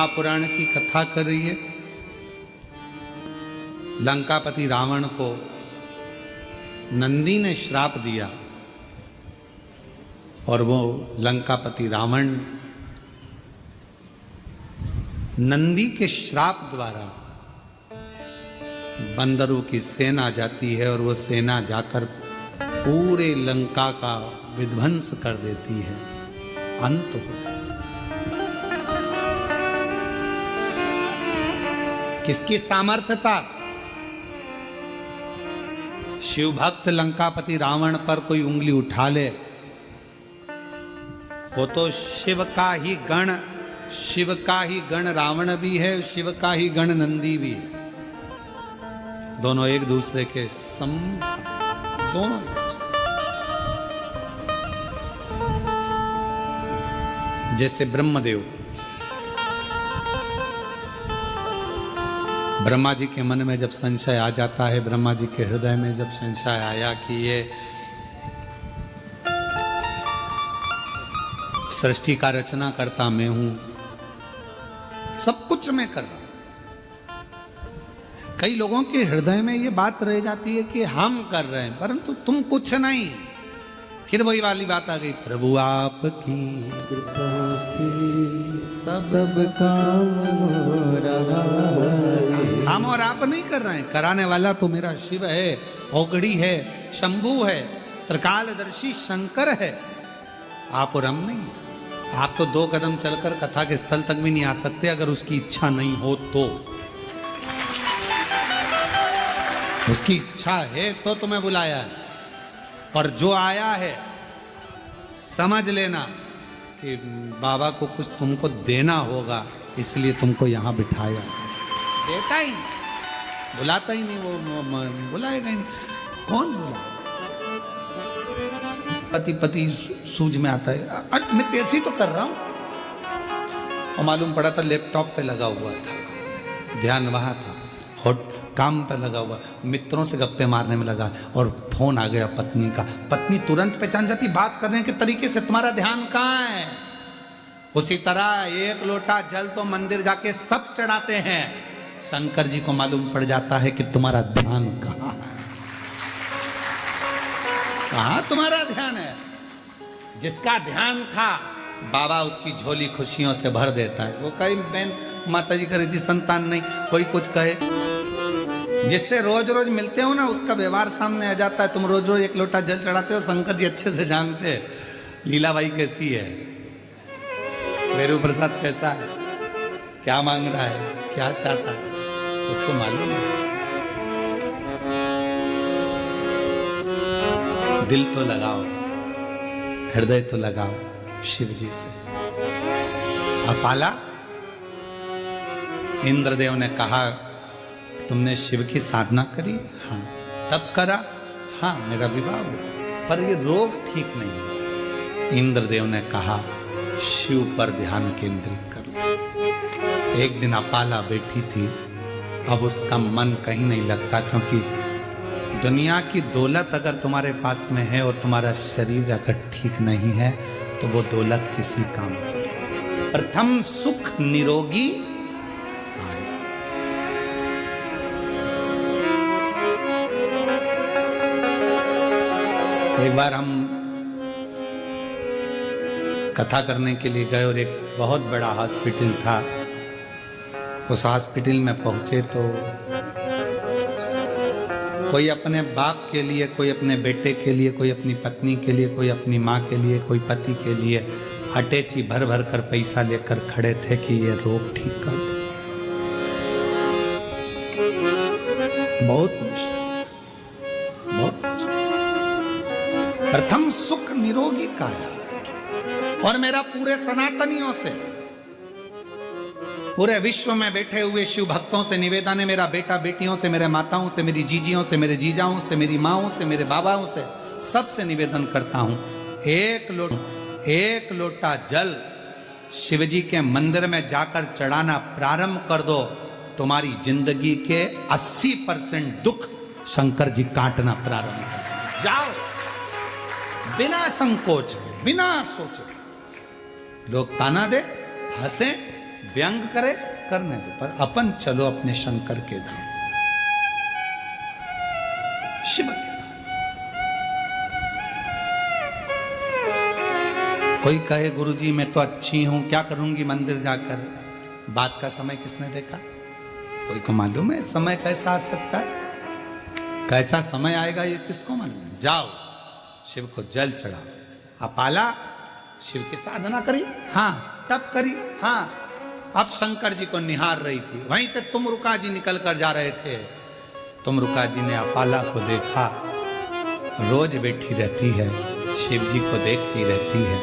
महापुराण की कथा कर रही है। लंकापति रावण को नंदी ने श्राप दिया और वो लंकापति रावण नंदी के श्राप द्वारा बंदरों की सेना जाती है और वो सेना जाकर पूरे लंका का विध्वंस कर देती है, अंत हो जाता है। किसकी सामर्थ्यता? शिव भक्त लंकापति रावण पर कोई उंगली उठा ले, वो तो शिव का ही गण रावण भी है, शिव का ही गण नंदी भी है। दोनों एक दूसरे के दोनों एक दूसरे। जैसे ब्रह्मा जी के मन में जब संशय आ जाता है, ब्रह्मा जी के हृदय में जब संशय आया कि ये सृष्टि का रचना करता मैं हूं, सब कुछ मैं कर रहा हूं। कई लोगों के हृदय में ये बात रह जाती है कि हम कर रहे हैं परंतु तुम कुछ नहीं। फिर वही वाली बात आ गई, प्रभु आपकी कृपा से सब काम हो रहा है। हम और आप नहीं कर रहे हैं, कराने वाला तो मेरा शिव है, औगड़ी है, शंभू है, त्रिकालदर्शी शंकर है। आप और हम नहीं है। आप तो 2 कदम चलकर कथा के स्थल तक भी नहीं आ सकते अगर उसकी इच्छा नहीं हो तो। उसकी इच्छा है तो तुम्हें बुलाया है, और जो आया है समझ लेना कि बाबा को कुछ तुमको देना होगा, इसलिए तुमको यहां बिठाया। देता ही नहीं, बुलाता ही नहीं, वो बुलाएगा ही नहीं। कौन बुला? पति सूझ में आता है, मैं तेरे से तो कर रहा हूं, और मालूम पड़ा था लैपटॉप पे लगा हुआ था, ध्यान वहां था, हॉट काम पर लगा हुआ, मित्रों से गप्पे मारने में लगा, और फोन आ गया पत्नी का। पत्नी तुरंत पहचान जाती बात करने के तरीके से, तुम्हारा ध्यान कहाँ है। उसी तरह 1 लोटा जल तो मंदिर जाके सब चढ़ाते हैं, शंकर जी को मालूम पड़ जाता है कि तुम्हारा ध्यान कहाँ है, कहाँ तुम्हारा ध्यान है। जिसका ध्यान था बाबा उसकी झोली खुशियों से भर देता है। वो कई बहन माता जी कह रही थी संतान नहीं, कोई कुछ कहे, जिससे रोज रोज मिलते हो ना उसका व्यवहार सामने आ जाता है। तुम रोज रोज 1 लोटा जल चढ़ाते हो, शंकर जी अच्छे से जानते हैं लीलाबाई कैसी है, मेरू प्रसाद कैसा है, क्या मांग रहा है, क्या चाहता है, उसको मालूम है। दिल तो लगाओ, हृदय तो लगाओ शिव जी से। अपाला, इंद्रदेव ने कहा तुमने शिव की साधना करी? हाँ। तब करा? हाँ, मेरा विवाह हुआ, पर ये रोग ठीक नहीं हुआ। इंद्रदेव ने कहा शिव पर ध्यान केंद्रित कर लो। एक दिन अपाला बैठी थी, अब उसका मन कहीं नहीं लगता, क्योंकि दुनिया की दौलत अगर तुम्हारे पास में है और तुम्हारा शरीर अगर ठीक नहीं है तो वो दौलत किसी काम नहीं। प्रथम सुख निरोगी आया। एक बार हम कथा करने के लिए गए और एक बहुत बड़ा हॉस्पिटल था। उस हॉस्पिटल में पहुंचे तो कोई अपने बाप के लिए, कोई अपने बेटे के लिए, कोई अपनी पत्नी के लिए, कोई अपनी माँ के लिए, कोई पति के लिए अटैची भर भर कर पैसा लेकर खड़े थे कि ये रोग ठीक कर दो। बहुत मुश्किल, बहुत मुश्किल। प्रथम सुख निरोगी काया। और मेरा पूरे सनातनियों से, पूरे विश्व में बैठे हुए शिव भक्तों से निवेदन है, मेरा बेटा बेटियों से, मेरे माताओं से, मेरी जीजियों से, मेरे जीजाओं से, मेरी माओं से, मेरे बाबाओं से, सबसे निवेदन करता हूं, एक लोटा जल शिवजी के मंदिर में जाकर चढ़ाना प्रारंभ कर दो, तुम्हारी जिंदगी के 80% दुख शंकर जी काटना प्रारंभ कर। जाओ बिना संकोच के, बिना सोचे। लोग ताना दे, हंसे, व्यंग करे करने दो, पर अपन चलो अपने शंकर के धाम, शिव के धाम। कोई कहे गुरुजी मैं तो अच्छी हूं, क्या करूंगी मंदिर जाकर। बात का समय किसने देखा? कोई को मालूम है समय कैसा आ सकता है? कैसा समय आएगा ये किसको मालूम है? जाओ शिव को जल चढ़ाओ। अपाला शिव की साधना करी, हाँ तब करी, हाँ। अब शंकर जी को निहार रही थी, वहीं से तुमरुका जी निकल कर जा रहे थे। तुमरुका जी ने अपाला को देखा, रोज बैठी रहती है, शिव जी को देखती रहती है।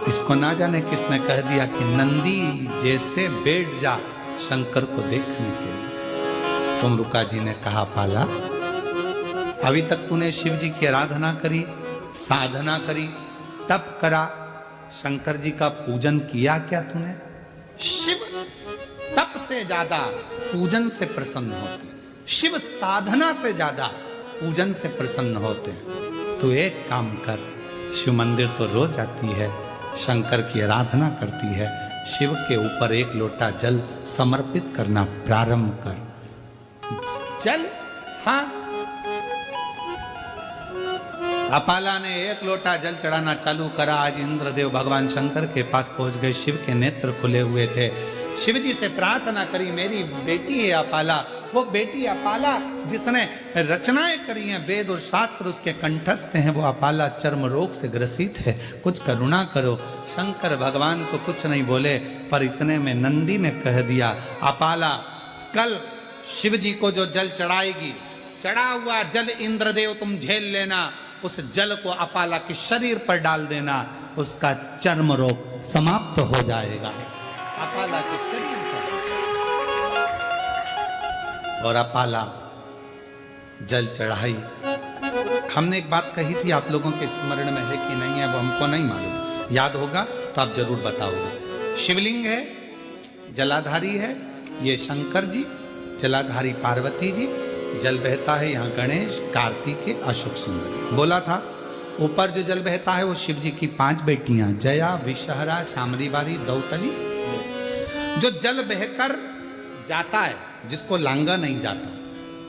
इसको ना जाने किसने कह दिया कि नंदी जैसे बैठ जा शंकर को देखने के लिए। तुमरुका जी ने कहा अपाला अभी तक तूने शिव जी की आराधना करी, साधना करी, तप करा, शंकर जी का पूजन किया क्या तूने? शिव तप से ज्यादा पूजन से प्रसन्न होते, शिव साधना से ज्यादा पूजन से प्रसन्न होते। तू एक काम कर, शिव मंदिर तो रोज आती है, शंकर की आराधना करती है, शिव के ऊपर एक लोटा जल समर्पित करना प्रारंभ कर। जल, हाँ। अपाला ने एक लोटा जल चढ़ाना चालू करा। आज इंद्रदेव भगवान शंकर के पास पहुंच गए, शिव के नेत्र खुले हुए थे। शिव जी से प्रार्थना करी, मेरी बेटी है अपाला, वो बेटी अपाला जिसने रचनाएं करी हैं, वेद और शास्त्र उसके कंठस्थ हैं, वो अपाला चर्म रोग से ग्रसित है, कुछ करुणा करो। शंकर भगवान तो कुछ नहीं बोले, पर इतने में नंदी ने कह दिया अपाला कल शिव जी को जो जल चढ़ाएगी, चढ़ा हुआ जल इंद्रदेव तुम झेल लेना, उस जल को अपाला के शरीर पर डाल देना, उसका चर्म रोग समाप्त हो जाएगा। अपाला के शरीर पर, और अपाला जल चढ़ाई। हमने एक बात कही थी, आप लोगों के स्मरण में है कि नहीं है वो हमको नहीं मालूम, याद होगा तो आप जरूर बताओगे। शिवलिंग है, जलाधारी है ये शंकर जी, जलाधारी पार्वती जी, जल बहता है यहाँ गणेश, कार्तिकेय, अशोक सुंदरी। बोला था ऊपर जो जल बहता है वो शिव जी की 5 बेटियां, जया, विषहरा, शामरी बारी, दौतली। जो जल बहकर जाता है, जिसको लांगा नहीं जाता,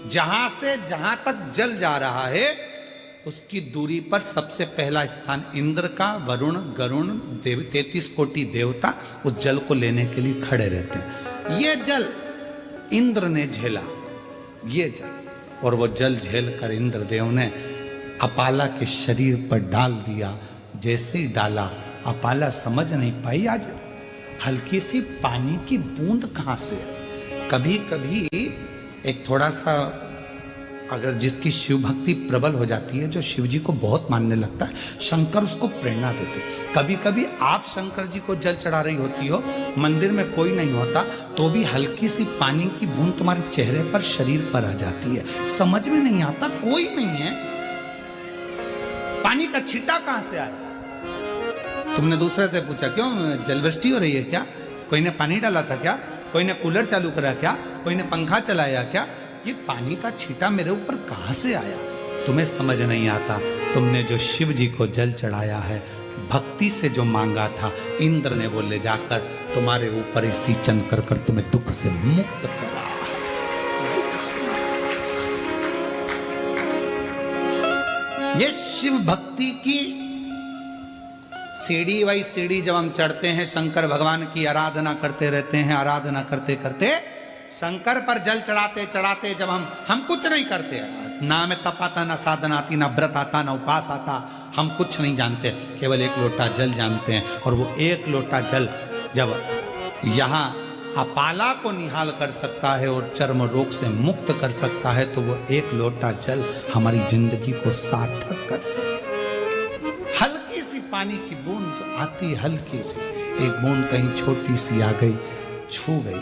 जहां से जहां तक जल जा रहा है उसकी दूरी पर सबसे पहला स्थान इंद्र का, वरुण, गरुण, 33 कोटि देवता उस जल को लेने के लिए खड़े रहते हैं। ये जल इंद्र ने झेला, ये जल, और वो जल झेल कर इंद्रदेव ने अपाला के शरीर पर डाल दिया। जैसे ही डाला, अपाला समझ नहीं पाई आज हल्की सी पानी की बूंद कहां से। कभी कभी एक थोड़ा सा, अगर जिसकी शिव भक्ति प्रबल हो जाती है, जो शिव जी को बहुत मानने लगता है, शंकर उसको प्रेरणा देते। कभी कभी आप शंकर जी को जल चढ़ा रही होती हो, मंदिर में कोई नहीं होता, तो भी हल्की सी पानी की बूंद तुम्हारे चेहरे पर, शरीर पर आ जाती है, समझ में नहीं आता, कोई नहीं है, पानी का छींटा कहां से आया। तुमने दूसरे से पूछा क्यों जलवृष्टि हो रही है क्या, कोई ने पानी डाला था क्या, कोई ने कूलर चालू करा क्या, कोई ने पंखा चलाया क्या, ये पानी का छींटा मेरे ऊपर कहां से आया। तुम्हें समझ नहीं आता, तुमने जो शिव जी को जल चढ़ाया है, भक्ति से जो मांगा था, इंद्र ने वो ले जाकर तुम्हारे ऊपर ही सिंचन कर कर तुम्हें दुख से मुक्त करा। ये शिव भक्ति की सीढ़ी वाई सीढ़ी जब हम चढ़ते हैं, शंकर भगवान की आराधना करते रहते हैं, आराधना करते करते शंकर पर जल चढ़ाते चढ़ाते जब हम कुछ नहीं करते, ना हमें तप आता, ना साधना आती, ना व्रत आता, ना उपास आता, हम कुछ नहीं जानते, केवल एक लोटा जल जानते हैं। और वो एक लोटा जल जब यहाँ अपाला को निहाल कर सकता है और चर्म रोग से मुक्त कर सकता है, तो वो एक लोटा जल हमारी जिंदगी को सार्थक कर सकता है। हल्की सी पानी की बूंद तो आती, हल्की सी एक बूंद कहीं छोटी सी आ गई, छू गई।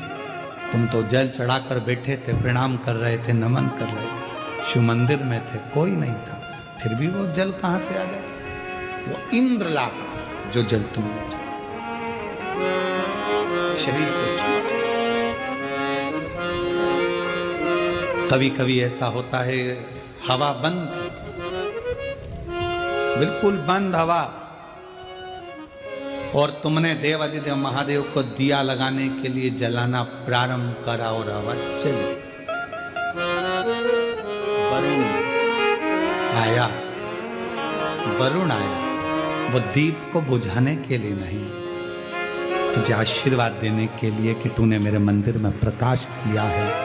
तुम तो जल चढ़ाकर बैठे थे, प्रणाम कर रहे थे, नमन कर रहे थे, शिव मंदिर में थे, कोई नहीं था, फिर भी वो जल कहां से आ गया? वो इंद्र लाता जो जल तुमने शरीर को छुआ। कभी कभी ऐसा होता है, हवा बंद थी, बिल्कुल बंद हवा, और तुमने देवाधिदेव महादेव को दिया लगाने के लिए जलाना प्रारंभ करा और आवाज चली। वरुण आया, वरुण आया, वो दीप को बुझाने के लिए नहीं, तुझे आशीर्वाद देने के लिए कि तूने मेरे मंदिर में प्रकाश किया है।